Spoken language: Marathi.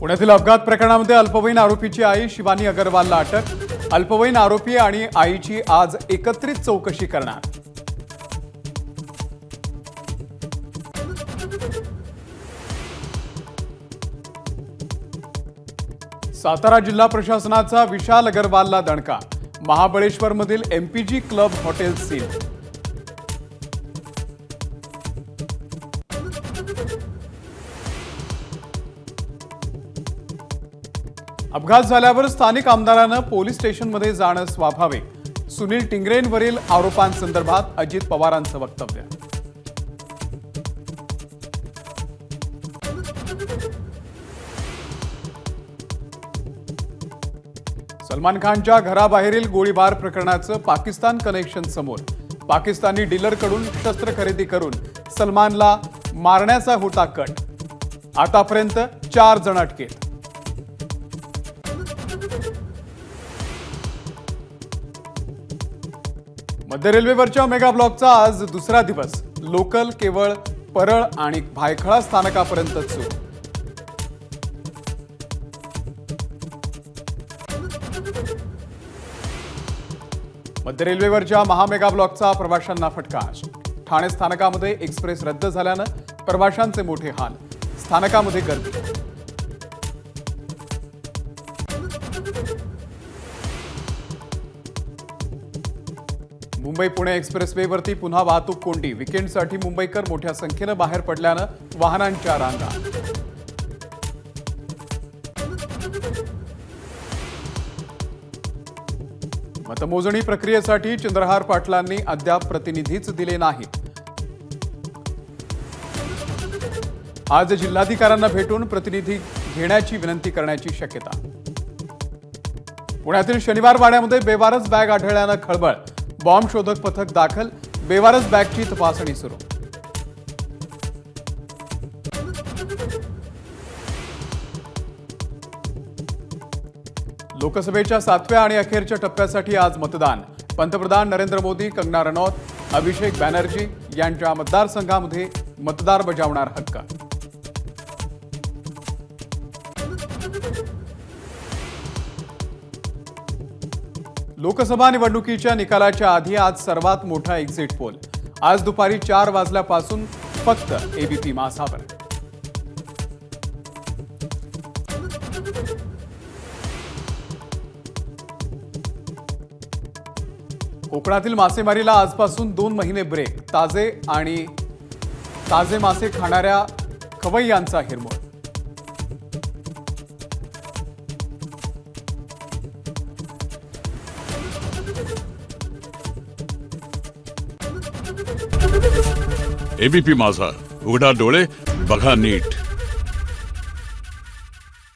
पुण्यातील अपघात प्रकरणामध्ये अल्पवयीन आरोपीची आई शिवानी अग्रवालला अटक। अल्पवयीन आरोपी आणि आईची आज एकत्रित चौकशी करणार। सातारा जिल्हा प्रशासनाचा विशाल अग्रवालला दणका। महाबळेश्वरमधील एमपीजी क्लब हॉटेल सील। अपघात झाल्यावर स्थानिक आमदारांना पोलीस स्टेशनमध्ये जाणं स्वाभाविक। सुनील टिंगरेंवरील आरोपांसंदर्भात अजित पवारांचं वक्तव्य। सलमान खानच्या घराबाहेरील गोळीबार प्रकरणाचं पाकिस्तान कनेक्शन समोर। पाकिस्तानी डीलरकडून शस्त्र खरेदी करून सलमानला मारण्याचा होता कट। आतापर्यंत 4 जण अटकेत। मध्य रेल्वेवरच्या मेगा ब्लॉकचा आज दुसरा दिवस। लोकल केवळ परळ आणि भायखळा स्थानकापर्यंतच सुरू। मध्य रेल्वेवरच्या महामेगा ब्लॉकचा प्रवाशांना फटका। ठाणे स्थानकामध्ये एक्सप्रेस रद्द झाल्यानं प्रवाशांचे मोठे हाल। स्थानकामध्ये गर्दी। मुंबई पुणे एक्सप्रेसवेवरती पुन्हा वाहतूक कोंडी। वीकेंडसाठी मुंबईकर मोठ्या संख्येनं बाहेर पडल्यानं वाहनांच्या रांगा। मतमोजणी प्रक्रियेसाठी चंद्रहार पाटलांनी अद्याप प्रतिनिधीच दिले नाहीत। आज जिल्हाधिकाऱ्यांना भेटून प्रतिनिधी घेण्याची विनंती करण्याची शक्यता। पुण्यातील शनिवार वाड्यामध्ये बेवारस बॅग आढळल्यानं खळबळ। बॉम्ब शोधक पथक दाखल। बेवारस बॅगची तपासणी सुरू। लोकसभेच्या 7व्या आणि अखेरच्या टप्प्यासाठी आज मतदान। पंतप्रधान नरेंद्र मोदी, कंगना रनौत, अभिषेक बॅनर्जी यांच्या मतदारसंघामध्ये मतदार बजावणार हक्क। लोकसभा निवडणुकीच्या निकालाच्या आधी आज सर्वात मोठा एक्झिट पोल। आज दुपारी 4 वाजल्यापासून फक्त एबीपी माझावर। कोकणातील मासेमारीला आजपासून 2 महिने ब्रेक। ताजे मासे खाणाऱ्या खवय्यांचा हिरमोड। एबीपी माझा, उघडा डोळे बघा नीट।